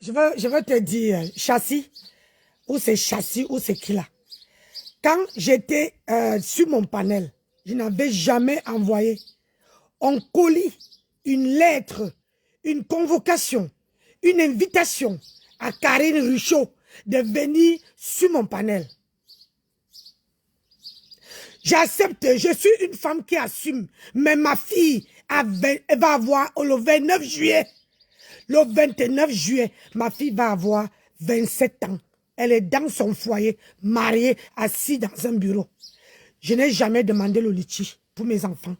Je veux te dire, châssis, ou c'est châssis, ou c'est qui là. Quand j'étais sur mon panel, je n'avais jamais envoyé en colis une lettre, une convocation, une invitation à Karine Ruchot de venir sur mon panel. J'accepte, je suis une femme qui assume, mais ma fille, elle va avoir le 29 juillet. Le 29 juillet, ma fille va avoir 27 ans. Elle est dans son foyer, mariée, assise dans un bureau. Je n'ai jamais demandé le litchi pour mes enfants.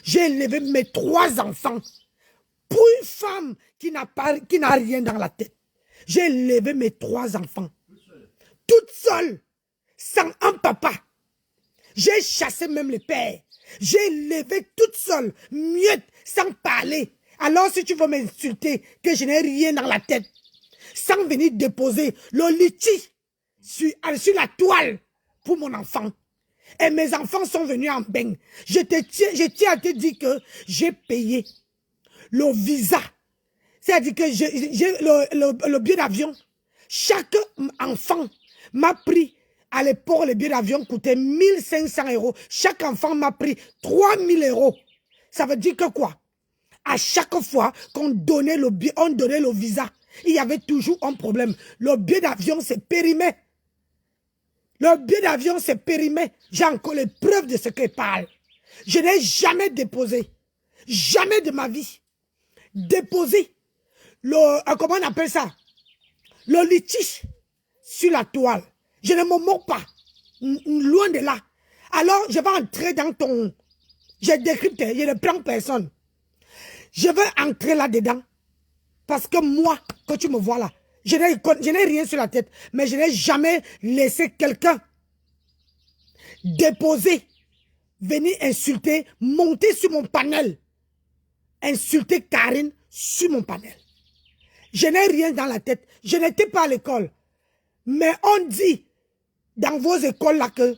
J'ai élevé mes 3 enfants pour une femme qui n'a rien dans la tête. J'ai élevé mes 3 enfants, toute seule, sans un papa. J'ai chassé même les pères. J'ai élevé toute seule, muette, sans parler. Alors si tu veux m'insulter, que je n'ai rien dans la tête, sans venir déposer le litchi sur la toile pour mon enfant. Et mes enfants sont venus en bain. Je tiens à te dire que j'ai payé le visa. C'est-à-dire que j'ai le billet d'avion. Chaque enfant m'a pris, à l'époque, le billet d'avion coûtait 1500 €. Chaque enfant m'a pris 3000 €. Ça veut dire que quoi? À chaque fois qu'on donnait le billet, on donnait le visa, il y avait toujours un problème. Le billet d'avion s'est périmé. Le billet d'avion s'est périmé. J'ai encore les preuves de ce qu'il parle. Je n'ai jamais déposé, jamais de ma vie, déposé comment on appelle ça? Le litige sur la toile. Je ne me moque pas. Loin de là. Alors, je vais entrer dans ton... J'ai décrypté, je ne prends personne. Je vais entrer là-dedans. Parce que moi, quand tu me vois là, je n'ai rien sur la tête, mais je n'ai jamais laissé quelqu'un déposer, venir insulter, monter sur mon panel, insulter Karine sur mon panel. Je n'ai rien dans la tête. Je n'étais pas à l'école. Mais on dit dans vos écoles là que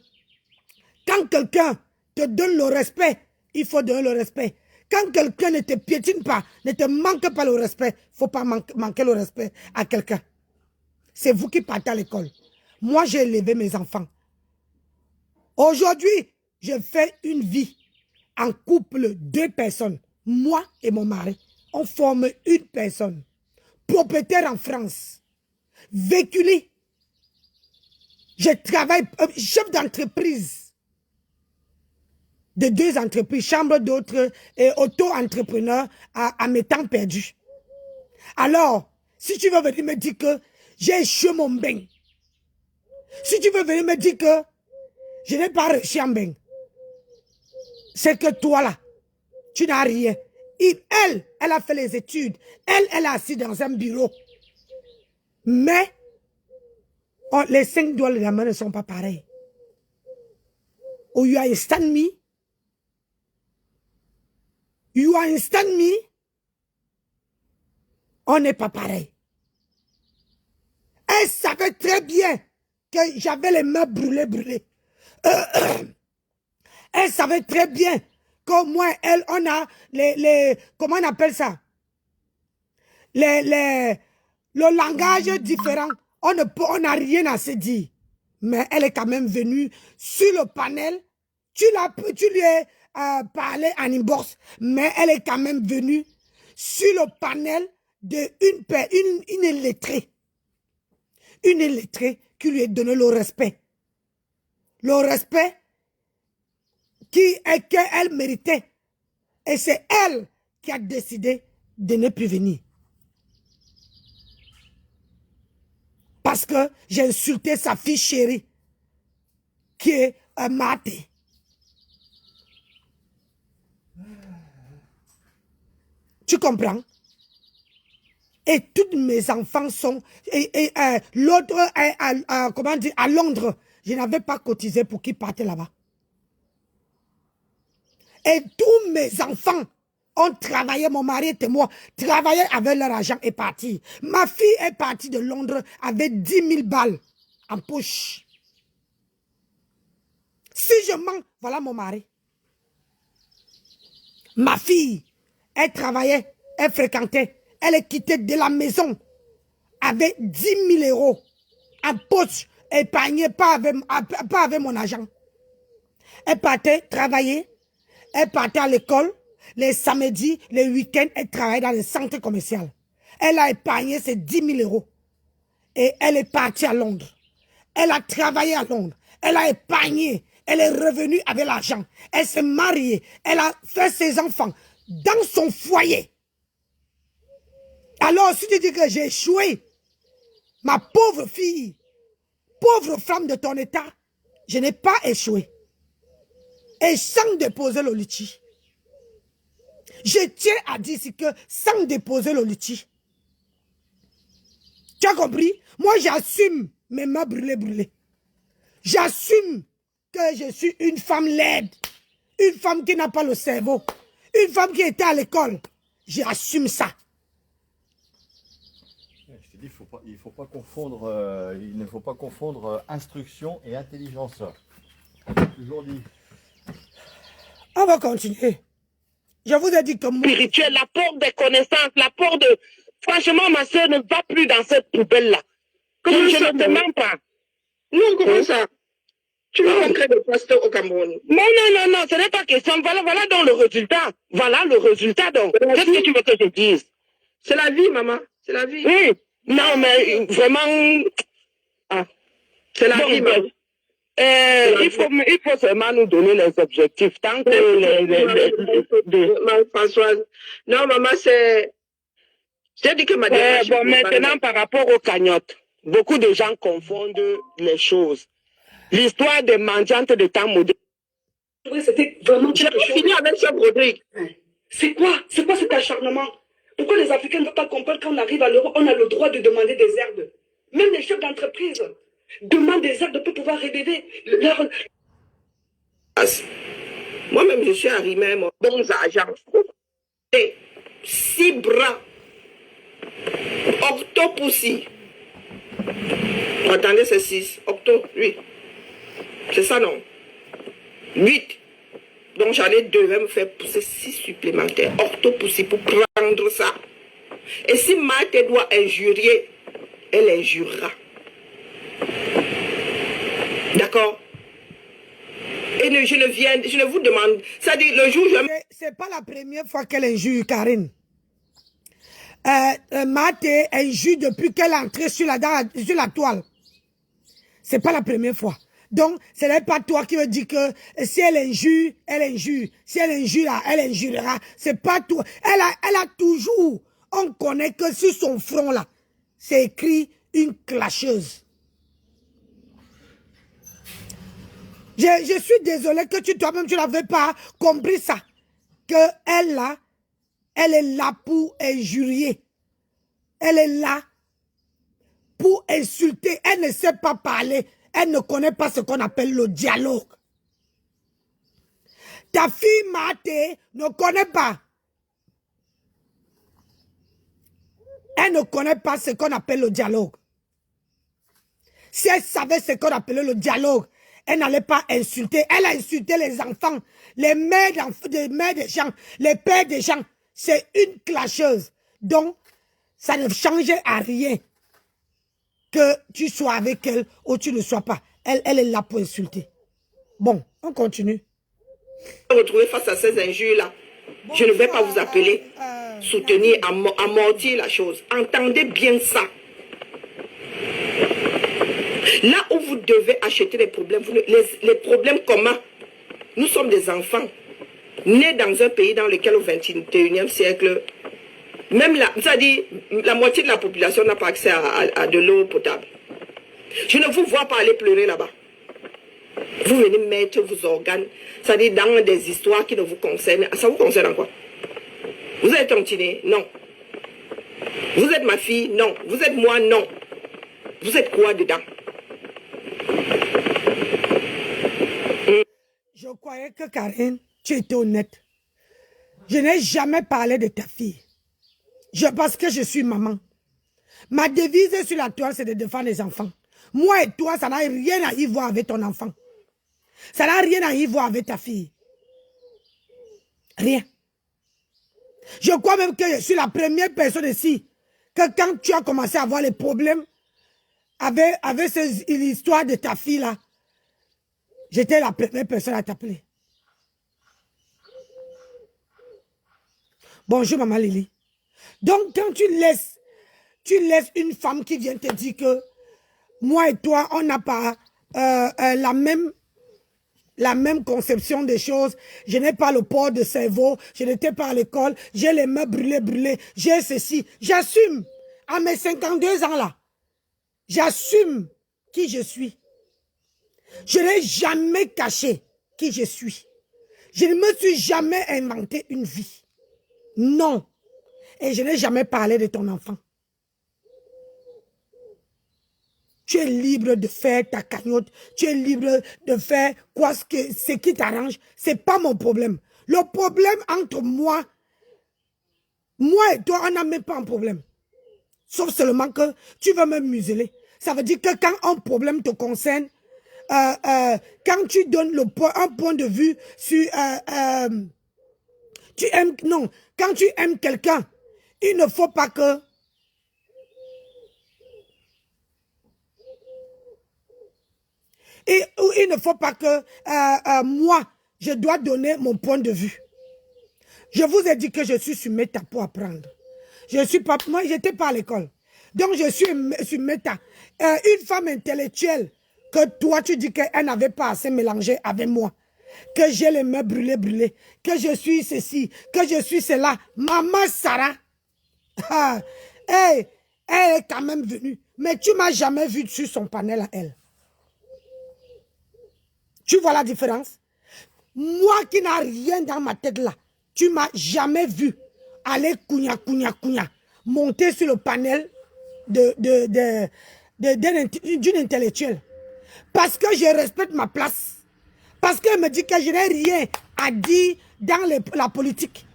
quand quelqu'un te donne le respect, il faut donner le respect. Quand quelqu'un ne te piétine pas, ne te manque pas le respect, il ne faut pas manquer le respect à quelqu'un. C'est vous qui partez à l'école. Moi, j'ai élevé mes enfants. Aujourd'hui, je fais une vie en couple, 2 personnes. Moi et mon mari, on forme une personne. Propriétaire en France. Véhiculé. Je travaille, chef d'entreprise. De 2 entreprises, chambre d'autres et auto-entrepreneur à mes temps perdus. Alors, si tu veux venir me dire que j'ai échoué mon bain, si tu veux venir me dire que je n'ai pas réussi en bain, c'est que toi là, tu n'as rien. Elle a fait les études. Elle est assise dans un bureau. Mais les 5 doigts de la main ne sont pas pareils. Oh, you understand me? You understand me? On n'est pas pareil. Elle savait très bien que j'avais les mains brûlées. Elle savait très bien que moi, elle, on a comment on appelle ça? Le langage différent. On n'a rien à se dire. Mais elle est quand même venue sur le panel. Tu lui as parlé en inbox, mais elle est quand même venue sur le panel d'une illettrée. Une illettrée qui lui a donné le respect. Le respect qu'elle méritait. Et c'est elle qui a décidé de ne plus venir. Parce que j'ai insulté sa fille chérie, qui est Maté. Tu comprends? Et tous mes enfants sont... l'autre, comment dire, à Londres, je n'avais pas cotisé pour qu'ils partent là-bas. Et tous mes enfants ont travaillé, mon mari et moi, travaillaient avec leur argent et partis. Ma fille est partie de Londres avec 10 000 balles en poche. Si je mens, voilà mon mari. Ma fille, elle travaillait, elle fréquentait, elle est quittée de la maison avec 10 000 euros en poche, épargnée, pas avec mon argent. Elle partait travailler, elle partait à l'école, les samedis, les week-ends, elle travaillait dans les centres commerciaux. Elle a épargné ses 10 000 euros. Et elle est partie à Londres. Elle a travaillé à Londres. Elle a épargné. Elle est revenue avec l'argent. Elle s'est mariée. Elle a fait ses enfants dans son foyer. Alors, si tu dis que j'ai échoué, ma pauvre fille, pauvre femme de ton état, je n'ai pas échoué. Et sans déposer le litige. Je tiens à dire ici que sans déposer le litige. Tu as compris? Moi, j'assume mes mains brûlées. J'assume que je suis une femme laide. Une femme qui n'a pas le cerveau. Une femme qui était à l'école. J'assume ça. Je te dis, il faut pas confondre, il ne faut pas confondre instruction et intelligence. Toujours dit. On va continuer. Je vous ai dit que moi... Spirituel, l'apport des connaissances, l'apport de... Franchement, ma soeur ne va plus dans cette poubelle-là. Comment Je ça, ne te mens pas. Non, comment ça? Tu veux rentrer de pasteur au Cameroun? Non, ce n'est pas question. Voilà donc le résultat. Voilà le résultat donc. Qu'est-ce que tu veux que je dise? C'est la vie, maman. C'est la vie. Oui. Non, mais vraiment... Ah. C'est la vie, maman. Il faut seulement nous donner les objectifs. Tant que Françoise. Non, maman, c'est... J'ai dit que ma démarche... bon, maintenant, par rapport aux cagnottes, beaucoup de gens confondent les choses. L'histoire des mendiantes de temps moderne. C'était vraiment J'ai fini avec ce Broderick. C'est quoi cet acharnement? Pourquoi les Africains ne veulent pas comprendre quand on arrive à l'Europe, on a le droit de demander des aides? Même les chefs d'entreprise demandent des aides pour pouvoir relever leur... Moi-même, je suis arrimé, mon bon argent. Et 6 bras. Octopoussi. Attendez, c'est 6. Octo, 8. C'est ça, non? 8. Donc j'en ai 2. Je vais me faire pousser 6 supplémentaires. Octopoussi pour prendre ça. Et si Marthe doit injurier, elle injurera. D'accord? Et je ne vous demande. Ça dit, le jour où je... C'est pas la première fois qu'elle injure, Karine. Marthe injure depuis qu'elle est entrée sur la toile. C'est pas la première fois. Donc, ce n'est pas toi qui me dis que si elle injure, elle injure. Si elle injure, elle injurera. C'est pas toi. Elle a toujours, on connaît que sur son front là, c'est écrit une clasheuse. Je suis désolée que toi-même, tu n'avais pas compris ça. Que elle là, elle est là pour injurier. Elle est là pour insulter. Elle ne sait pas parler. Elle ne connaît pas ce qu'on appelle le dialogue. Ta fille Marthe ne connaît pas. Elle ne connaît pas ce qu'on appelle le dialogue. Si elle savait ce qu'on appelait le dialogue, elle n'allait pas insulter. Elle a insulté les enfants, les mères des gens, les pères des gens. C'est une clasheuse. Donc, ça ne changeait à rien que tu sois avec elle ou tu ne sois pas. Elle est là pour insulter. Bon, on continue. Retrouver face à ces injures-là. Je ne vais pas vous appeler, soutenir, amortir la chose. Entendez bien ça. Là où vous devez acheter les problèmes, les problèmes communs. Nous sommes des enfants, nés dans un pays dans lequel au XXIe siècle, même c'est-à-dire la moitié de la population n'a pas accès à de l'eau potable. Je ne vous vois pas aller pleurer là-bas. Vous venez mettre vos organes, c'est-à-dire dans des histoires qui ne vous concernent. Ça vous concerne en quoi? Vous êtes tontine? Non. Vous êtes ma fille? Non. Vous êtes moi? Non. Vous êtes quoi dedans? Je croyais que Karine, tu étais honnête. Je n'ai jamais parlé de ta fille. Parce que je suis maman. Ma devise sur la toile, c'est de défendre les enfants. Moi et toi, ça n'a rien à y voir avec ton enfant. Ça n'a rien à y voir avec ta fille. Rien. Je crois même que je suis la première personne ici que quand tu as commencé à avoir les problèmes avec l'histoire de ta fille là, j'étais la première personne à t'appeler. Bonjour Maman Lily. Donc quand tu laisses une femme qui vient te dire que moi et toi, on n'a pas la même conception des choses. Je n'ai pas le port de cerveau, je n'étais pas à l'école, j'ai les mains brûlées, j'ai ceci. J'assume, à mes 52 ans là, j'assume qui je suis. Je n'ai jamais caché qui je suis. Je ne me suis jamais inventé une vie. Non. Et je n'ai jamais parlé de ton enfant. Tu es libre de faire ta cagnotte. Tu es libre de faire ce qui t'arrange. Ce n'est pas mon problème. Le problème entre moi et toi, on n'a même pas un problème. Sauf seulement que tu veux me museler. Ça veut dire que quand un problème te concerne, quand tu donnes un point de vue sur... quand tu aimes quelqu'un, il ne faut pas que... Et il ne faut pas que moi, je dois donner mon point de vue. Je vous ai dit que je suis sur Meta pour apprendre. Moi, j'étais pas à l'école. Donc, je suis sur Meta. Une femme intellectuelle que toi, tu dis qu'elle n'avait pas assez mélangé avec moi. Que j'ai les mains brûlées. Que je suis ceci. Que je suis cela. Maman Sarah. Elle est quand même venue. Mais tu m'as jamais vu sur son panel à elle. Tu vois la différence? Moi qui n'ai rien dans ma tête là, tu m'as jamais vu aller counia, monter sur le panel d'une intellectuelle. Parce que je respecte ma place. Parce qu'elle me dit que je n'ai rien à dire dans la politique.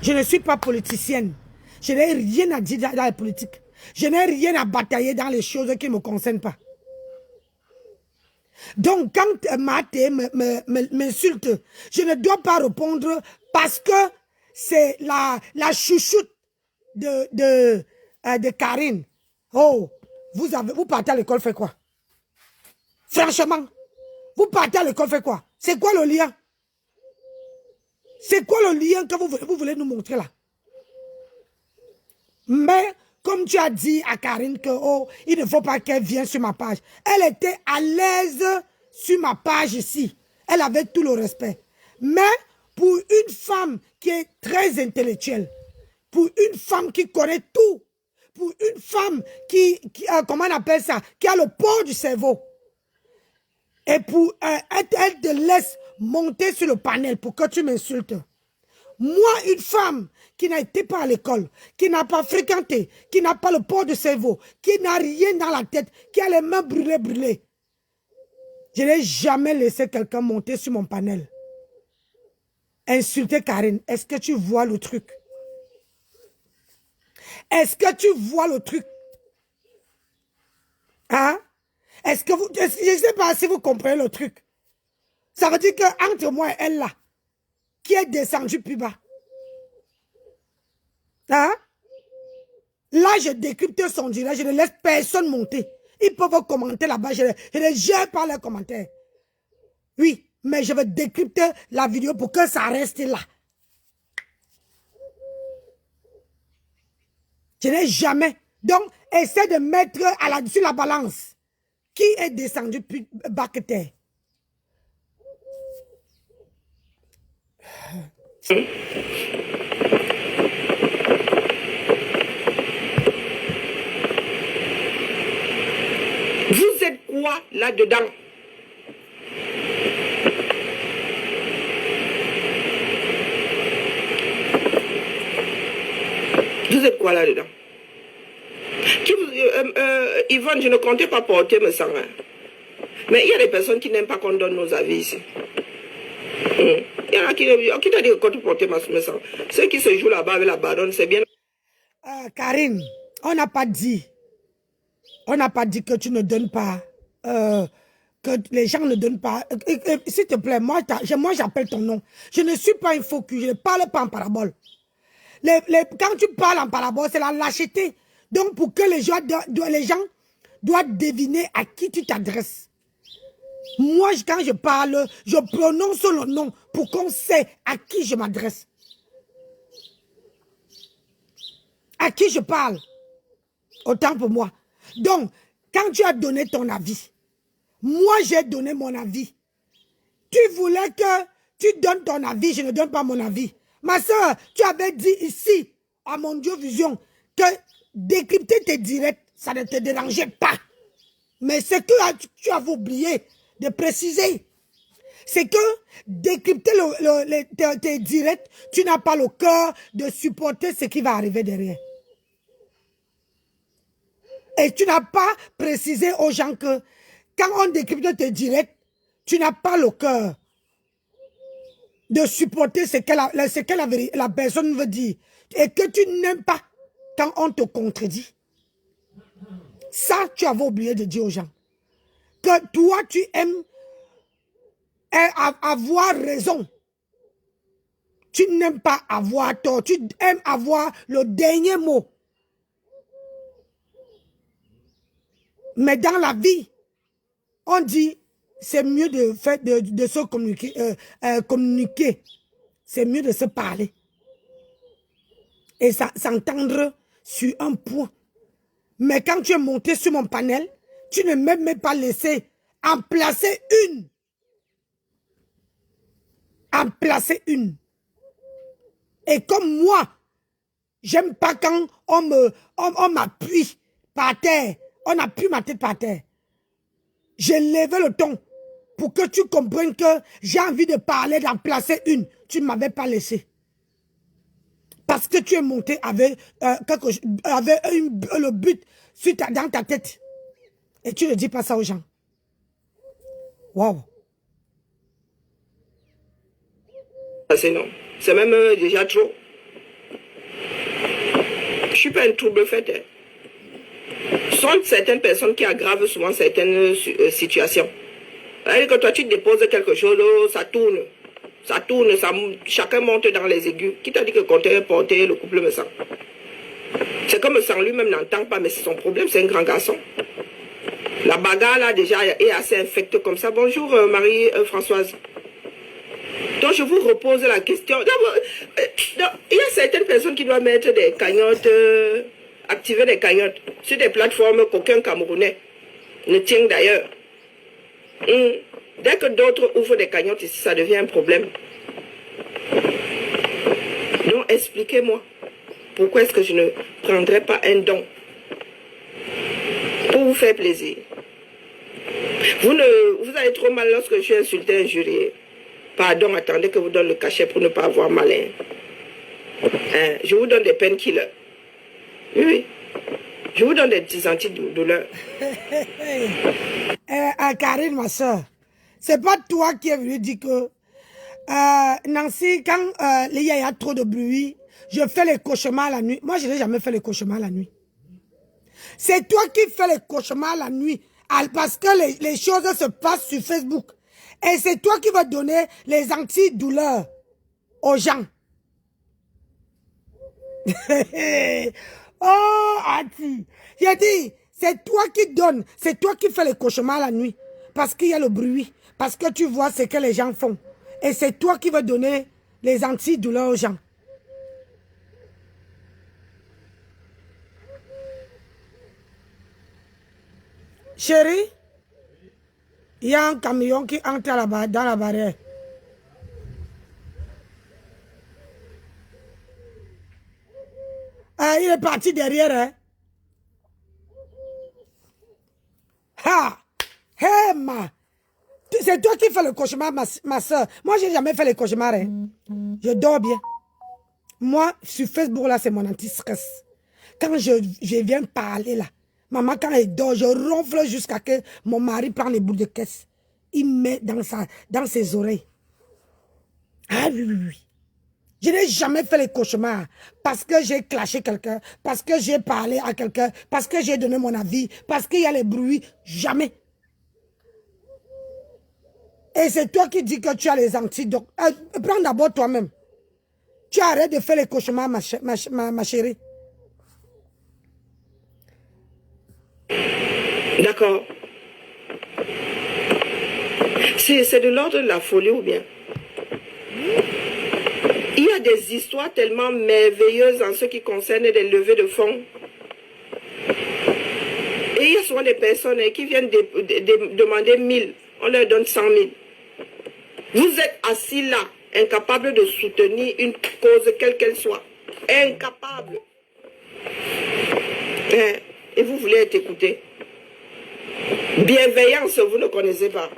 Je ne suis pas politicienne. Je n'ai rien à dire dans la politique. Je n'ai rien à batailler dans les choses qui ne me concernent pas. Donc, quand Maté m'insulte, je ne dois pas répondre parce que c'est la chouchoute de Karine. Oh, vous partez à l'école, fait quoi? Franchement, vous partez à l'école, fait quoi? C'est quoi le lien? C'est quoi le lien que vous voulez nous montrer là? Mais, comme tu as dit à Karine que il ne faut pas qu'elle vienne sur ma page. Elle était à l'aise sur ma page ici. Elle avait tout le respect. Mais pour une femme qui est très intellectuelle, pour une femme qui connaît tout, pour une femme qui comment on appelle ça, qui a le port du cerveau, et pour elle te laisse monter sur le panel pour que tu m'insultes. Moi, une femme qui n'a été pas à l'école, qui n'a pas fréquenté, qui n'a pas le port de cerveau, qui n'a rien dans la tête, qui a les mains brûlées. Je n'ai jamais laissé quelqu'un monter sur mon panel. Insulter Karine. Est-ce que tu vois le truc? Est-ce que tu vois le truc? Hein? Je ne sais pas si vous comprenez le truc. Ça veut dire qu'entre moi et elle là, qui est descendu plus bas. Hein? Là, je décrypte son direct, je ne laisse personne monter. Ils peuvent commenter là-bas, je ne gère pas leurs commentaires. Oui, mais je vais décrypter la vidéo pour que ça reste là. Je n'ai jamais. Donc, essaie de mettre sur la balance. Qui est descendu plus bas que terre? Vous êtes quoi là-dedans? Vous êtes quoi là-dedans? Yvonne, je ne comptais pas porter me sang. Hein. Mais il y a des personnes qui n'aiment pas qu'on donne nos avis ici. Il y en a qui t'a dit que quand tu portais me sang. Ceux qui se jouent là-bas avec la baronne, c'est bien. Karine, on n'a pas dit. On n'a pas dit que tu ne donnes pas. Que les gens ne donnent pas. S'il te plaît, moi j'appelle ton nom. Je ne suis pas un faux cul, je ne parle pas en parabole. Quand tu parles en parabole, c'est la lâcheté. Donc, pour que les gens doivent deviner à qui tu t'adresses. Moi, quand je parle, je prononce le nom pour qu'on sait à qui je m'adresse. À qui je parle. Autant pour moi. Donc, quand tu as donné ton avis, moi, j'ai donné mon avis. Tu voulais que tu donnes ton avis, je ne donne pas mon avis. Ma soeur, tu avais dit ici, à mon Dieu Vision, que décrypter tes directs, ça ne te dérangeait pas. Mais ce que tu avais oublié de préciser, c'est que décrypter tes directs, tu n'as pas le cœur de supporter ce qui va arriver derrière. Et tu n'as pas précisé aux gens que quand on décrypte tes directs, tu n'as pas le cœur de supporter ce que la personne veut dire. Et que tu n'aimes pas quand on te contredit. Ça, tu avais oublié de dire aux gens. Que toi, tu aimes avoir raison. Tu n'aimes pas avoir tort. Tu aimes avoir le dernier mot. Mais dans la vie, on dit, c'est mieux de se communiquer. C'est mieux de se parler. Et s'entendre sur un point. Mais quand tu es monté sur mon panel, tu ne m'as même pas laissé en placer une. En placer une. Et comme moi, j'aime pas quand on m'appuie par terre. On appuie ma tête par terre. J'ai levé le ton pour que tu comprennes que j'ai envie de parler, d'en placer une. Tu ne m'avais pas laissé. Parce que tu es monté avec, le but dans ta tête. Et tu ne dis pas ça aux gens. Waouh. C'est non. C'est même déjà trop. Je ne suis pas une trouble faite. Hein. Ce sont certaines personnes qui aggravent souvent certaines situations. C'est-à-dire que toi, tu déposes quelque chose, ça tourne. Ça tourne, chacun monte dans les aigus. Qui t'a dit que compter, porter, le couple me sent? C'est comme me sent lui-même n'entend pas, mais c'est son problème, c'est un grand garçon. La bagarre, là, déjà, est assez infecte comme ça. Bonjour, Marie-Françoise. Donc, je vous repose la question. Il y a certaines personnes qui doivent mettre des cagnottes, activer des cagnottes sur des plateformes qu'aucun Camerounais ne tient d'ailleurs. Dès que d'autres ouvrent des cagnottes ici, ça devient un problème. Donc, expliquez-moi, pourquoi est-ce que je ne prendrais pas un don pour vous faire plaisir? Vous avez trop mal lorsque je suis insulté, injurié. Pardon, attendez que vous donne le cachet pour ne pas avoir malin. Hein, je vous donne des painkillers. Oui, oui. Je vous donne des antidouleurs. Karine, ma soeur, c'est pas toi qui es venu dire que Nancy, quand il y a trop de bruit, je fais les cauchemars la nuit. Moi, je n'ai jamais fait les cauchemars la nuit. C'est toi qui fais les cauchemars la nuit parce que les choses se passent sur Facebook. Et c'est toi qui vas donner les antidouleurs aux gens. Oh, Ati. J'ai dit, c'est toi qui donnes, c'est toi qui fais les cauchemars la nuit. Parce qu'il y a le bruit, parce que tu vois ce que les gens font. Et c'est toi qui vas donner les antidouleurs aux gens. Chérie, il y a un camion qui entre dans la barrière. Il est parti derrière. Hein? Ha! Hey, c'est toi qui fais le cauchemar, ma soeur. Moi, je n'ai jamais fait le cauchemar. Hein? Je dors bien. Moi, sur Facebook, là, c'est mon anti-stress. Quand je viens parler, là, maman, quand elle dort, je ronfle jusqu'à que mon mari prend les bouts de caisse. Il met dans ses oreilles. Ah oui, oui, oui. Je n'ai jamais fait les cauchemars parce que j'ai clashé quelqu'un, parce que j'ai parlé à quelqu'un, parce que j'ai donné mon avis, parce qu'il y a les bruits. Jamais. Et c'est toi qui dis que tu as les antidotes. Prends d'abord toi-même. Tu arrêtes de faire les cauchemars, ma chérie. D'accord. C'est de l'ordre de la folie ou bien? Il y a des histoires tellement merveilleuses en ce qui concerne les levées de fonds. Et il y a souvent des personnes qui viennent demander 1000. On leur donne 100 000. Vous êtes assis là, incapable de soutenir une cause quelle qu'elle soit. Incapable. Et vous voulez être écouté. Bienveillance, vous ne connaissez pas.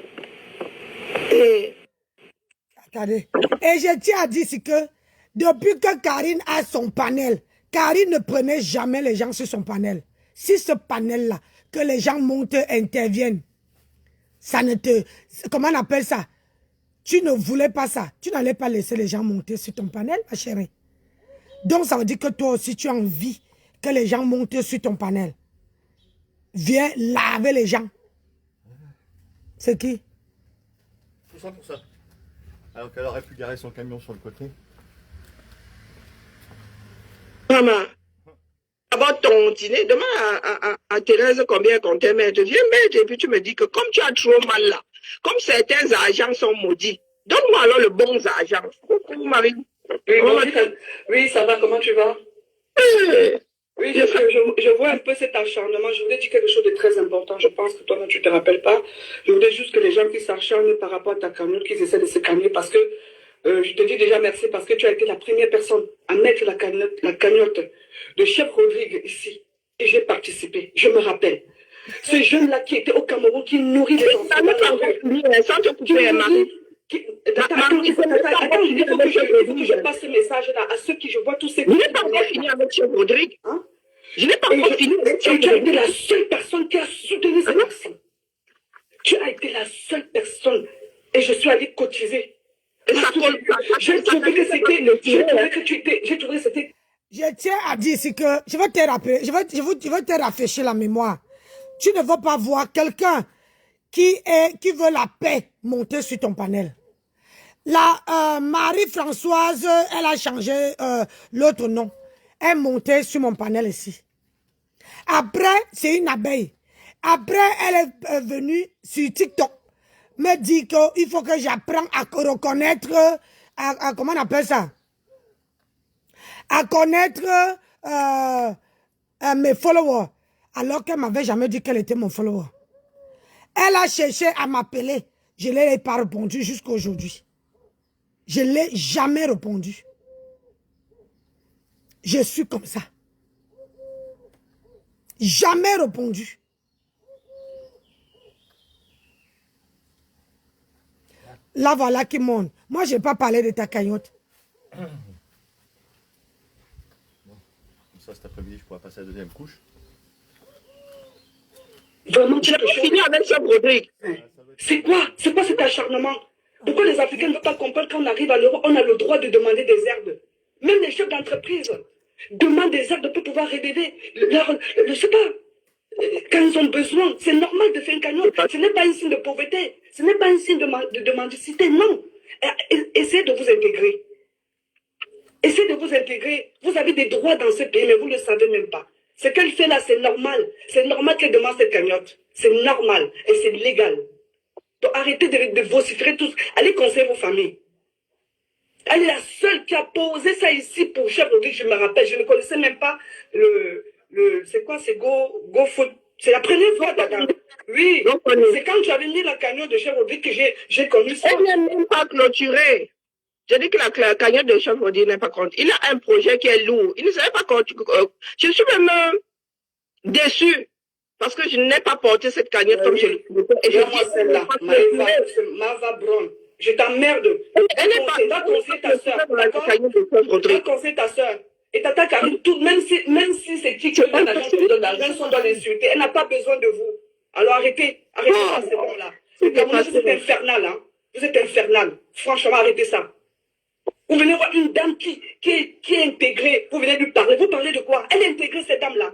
Attendez. Et je tiens à dire ici que depuis que Karine a son panel, Karine ne prenait jamais les gens sur son panel. Si ce panel-là, que les gens montent, interviennent, ça ne te... Comment on appelle ça? Tu ne voulais pas ça. Tu n'allais pas laisser les gens monter sur ton panel, ma chérie. Donc, ça veut dire que toi aussi, tu as envie que les gens montent sur ton panel. Viens laver les gens. C'est qui? Tout ça pour ça. Alors qu'elle aurait pu garer son camion sur le côté. Maman, d'abord ton dîner, demande à Thérèse combien elle comptait mettre. Viens mettre et puis tu me dis que comme tu as trop mal là, comme certains agents sont maudits, donne-moi alors le bon agent. Coucou Marie. Oui, ça va, comment tu vas? Oui, je vois un peu cet acharnement. Je voudrais dire quelque chose de très important. Je pense que toi-même, tu ne te rappelles pas. Je voudrais juste que les gens qui s'acharnent par rapport à ta cagnotte, qu'ils essaient de se calmer parce que je te dis déjà merci parce que tu as été la première personne à mettre la cagnotte de Chef Rodrigue ici. Et j'ai participé, je me rappelle. Ce jeune-là qui était au Cameroun, qui nourrit les enfants. Sans te couper, Marie. Attends, il faut que je passe ce message-là à ceux qui, je vois tous ces... Je n'ai pas encore fini avec Chef Rodrigue. Hein? Je n'ai pas encore fini avec Chef Tu as été Rodrigue. la seule personne qui a soutenu cette personne. Tu as été la seule personne. Et je suis allée cotiser. J'ai trouvé que c'était... Je tiens à dire ici que je vais te rappeler, je vais te rafraîchir la mémoire. Tu ne veux pas voir quelqu'un qui veut la paix monter sur ton panel. La Marie-Françoise, elle a changé l'autre nom. Elle montait sur mon panel ici. Après, c'est une abeille. Après, elle est venue sur TikTok me dire qu'il faut que j'apprenne à reconnaître, comment on appelle ça? À connaître mes followers. Alors qu'elle m'avait jamais dit qu'elle était mon follower. Elle a cherché à m'appeler. Je ne l'ai pas répondu jusqu'à aujourd'hui. Je ne l'ai jamais répondu. Je suis comme ça. Jamais répondu. Là, voilà qui monte. Moi, je n'ai pas parlé de ta cagnotte. Comme ça, cet après-midi, je pourrais passer à la deuxième couche. Vraiment, Je vais finir avec Chef Rodrigue. C'est quoi cet acharnement? Pourquoi les Africains ne veulent pas comprendre quand on arrive à l'Europe, on a le droit de demander des aides? Même les chefs d'entreprise demandent des aides pour pouvoir relever je sais pas, quand ils ont besoin. C'est normal de faire une cagnotte. Ce n'est pas un signe de pauvreté. Ce n'est pas un signe de mendicité. Non. Essayez de vous intégrer. Essayez de vous intégrer. Vous avez des droits dans ce pays, mais vous ne le savez même pas. Ce qu'elle fait là, c'est normal. C'est normal qu'elle demande cette cagnotte. C'est normal. Et c'est légal. Donc arrêtez de vociférer tous. Allez conseiller vos familles. Elle est la seule qui a posé ça ici pour Chef Rodrigue, je me rappelle. Je ne connaissais même pas c'est quoi, c'est Go Food. C'est la première fois, Dada. Oui, c'est quand tu avais mis la cagnotte de Chef Rodrigue que j'ai connu ça. Elle n'est même pas clôturée. Je dis que la cagnotte de Chef Rodrigue n'est pas compte. Il a un projet qui est lourd. Il ne savait pas quand je suis même déçue. Parce que je n'ai pas porté cette cagnotte comme je l'ai. Et je dis celle-là, Mava Brown. Je t'emmerde. Elle n'est pas conseiller ta soeur. Va conseiller ta soeur. Et Tata Karine, même si c'est qui que l'agence te donne l'argent, on doit l'insulter. Elle n'a pas besoin de vous. Alors arrêtez ça, c'est bon là. Vous êtes infernal, hein. Vous êtes infernal. Franchement, arrêtez ça. Vous venez voir une dame qui est intégrée. Vous venez lui parler. Vous parlez de quoi? Elle est intégrée, cette dame-là.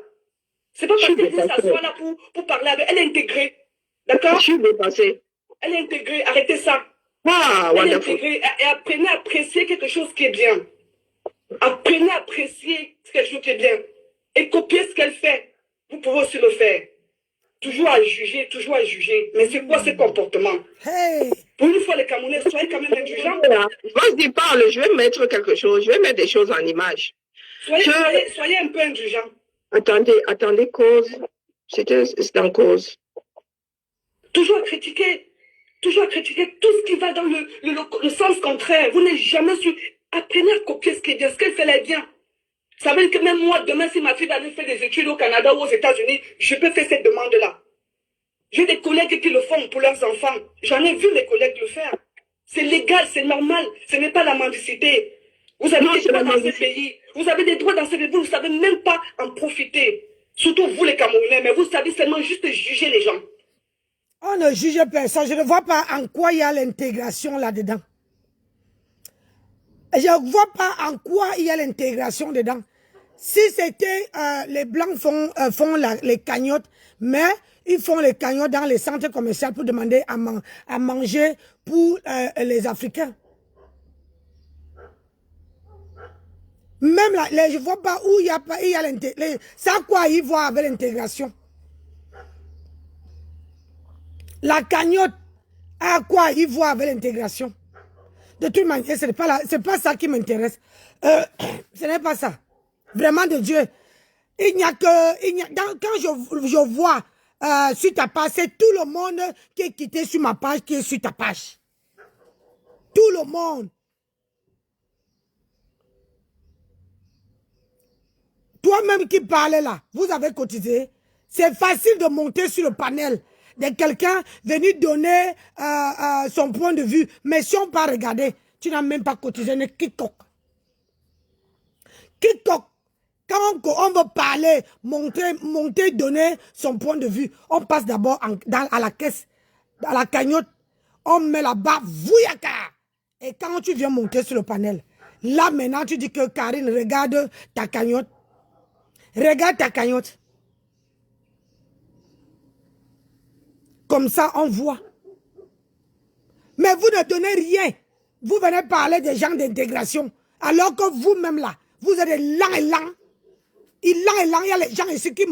C'est pas parce qu'elle s'assoit là pour parler avec elle. Elle est intégrée. D'accord? Je suis dépassée. Elle est intégrée. Arrêtez ça. Ah, elle est intégrée. Et apprenez à apprécier quelque chose qui est bien. Apprenez à apprécier ce qu'elle joue très bien. Et copier ce qu'elle fait. Vous pouvez aussi le faire. Toujours à juger, toujours à juger. Mais c'est quoi ce comportement? Hey! Pour une fois, les Camerounais, soyez quand même indulgents. Vas-y, parle, je vais mettre quelque chose, je vais mettre des choses en image. Soyez un peu indulgents. Attendez, cause. C'est en cause. Toujours à critiquer tout ce qui va dans le sens contraire. Vous n'avez jamais su. Apprenez à copier ce qui est bien, ce qu'elle fait là est bien. Ça veut dire que même moi, demain, si ma fille va aller faire des études au Canada ou aux États-Unis, je peux faire cette demande-là. J'ai des collègues qui le font pour leurs enfants. J'en ai vu mes collègues le faire. C'est légal, c'est normal. Ce n'est pas la mendicité. Vous avez des droits dans ce pays. Vous avez des droits dans ce pays. Vous ne savez même pas en profiter. Surtout vous, les Camerounais. Mais vous savez seulement juste juger les gens. On ne juge personne. Je ne vois pas en quoi il y a l'intégration là-dedans. Je ne vois pas en quoi il y a l'intégration dedans. Si c'était les Blancs font les cagnottes, mais ils font les cagnottes dans les centres commerciaux pour demander à manger pour les Africains. Même là, je ne vois pas où il y a l'intégration. C'est à quoi ils voient avec l'intégration. La cagnotte, à quoi ils voient avec l'intégration. De toute manière, ce n'est pas ça qui m'intéresse. Ce n'est pas ça. Vraiment de Dieu. Quand je vois sur ta page, c'est tout le monde qui est quitté sur ma page, qui est sur ta page. Tout le monde. Toi-même qui parlais là, vous avez cotisé. C'est facile de monter sur le panel de quelqu'un venu donner son point de vue. Mais si on ne pas regarder, tu n'as même pas cotisé, n'est quiconque. Quiconque. Quand on veut parler, monter, donner son point de vue, on passe d'abord à la caisse, à la cagnotte, on met là-bas, vouyaka. Et quand tu viens monter sur le panel, là maintenant tu dis que Karine, regarde ta cagnotte. Regarde ta cagnotte. Comme ça, on voit. Mais vous ne donnez rien. Vous venez parler des gens d'intégration. Alors que vous-même là, vous êtes lents et lents. Il y a les gens ici qui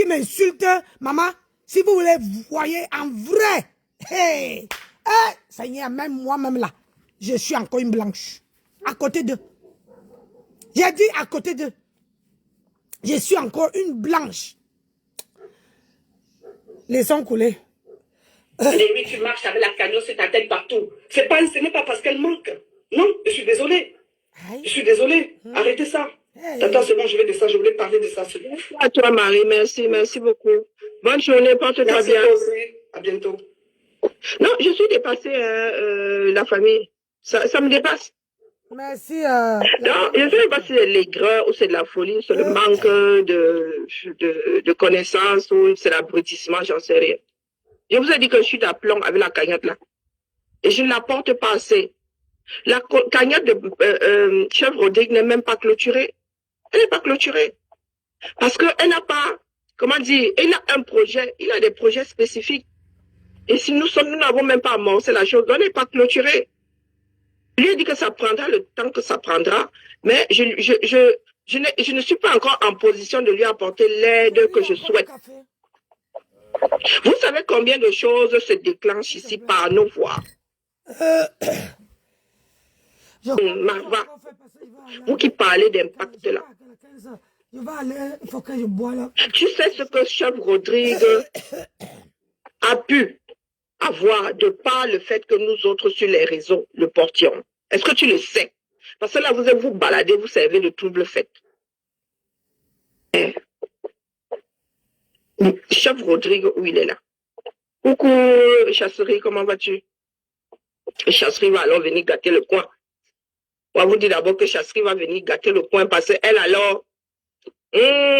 m'insultent. Maman, si vous voulez voyez en vrai. Hey, Seigneur, même moi-même là, je suis encore une blanche. À côté d'eux. J'ai dit à côté d'eux. Je suis encore une blanche. Laissons couler. Et oui, tu marches avec la cagnotte sur ta tête partout. Ce n'est pas parce qu'elle manque. Non, je suis désolée. Aïe. Je suis désolée. Arrêtez ça. Hey. Attends seulement, je vais de ça. Je voulais parler de ça. À toi, Marie, merci beaucoup. Bonne journée, porte-toi Merci bien. toi aussi. À bientôt. Non, je suis dépassée, la famille. Ça me dépasse. Merci. Non, je ne sais pas si c'est l'aigreur ou c'est de la folie, c'est le manque de connaissances ou c'est l'abrutissement, j'en sais rien. Je vous ai dit que je suis d'aplomb avec la cagnotte là. Et je ne la porte pas assez. La cagnotte de Chef Rodrigue n'est même pas clôturée. Elle n'est pas clôturée. Parce qu'elle n'a pas, comment dire, il a un projet, il a des projets spécifiques. Et si nous n'avons même pas amorcé la chose, on n'est pas clôturée. Il lui a dit que ça prendra le temps que ça prendra, mais je ne suis pas encore en position de lui apporter l'aide que je souhaite. Vous savez combien de choses se déclenchent ici par nos voix? Marva, vous qui parlez d'impact là. Il faut que je bois là. Tu sais ce que Chef Rodrigue a pu avoir de par le fait que nous autres sur les réseaux le portions? Est-ce que tu le sais? Parce que là, vous baladez, vous servez de trouble fait. Chef Rodrigue, où il est là? Coucou, Chasserie, comment vas-tu? Chasserie va alors venir gâter le coin. On va vous dire d'abord que Chasserie va venir gâter le coin parce qu'elle alors...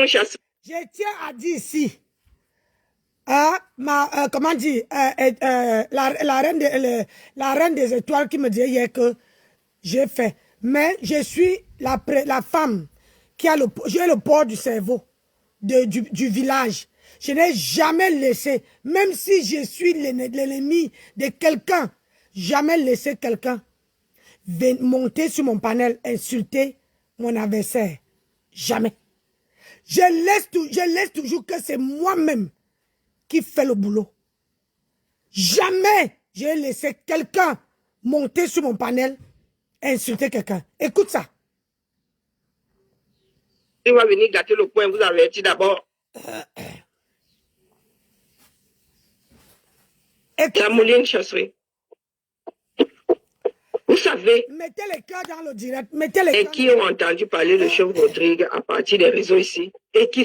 Chasserie. Je tiens à dire ici, comment dire, la reine des étoiles qui me disait hier que j'ai fait. Mais je suis la femme qui a j'ai le port du cerveau du village. Je n'ai jamais laissé, même si je suis l'ennemi de quelqu'un, jamais laissé quelqu'un monter sur mon panel, insulter mon adversaire. Jamais. Je laisse toujours que c'est moi-même qui fait le boulot. Jamais j'ai laissé quelqu'un monter sur mon panel et insulter quelqu'un. Écoute ça. Il va venir gâter le point, vous avertit d'abord. La mouline chasserie. Vous savez, mettez les cœurs dans le direct. Mettez les et cœurs. qui ont entendu parler de Chef Rodrigue à partir des réseaux ici, et qui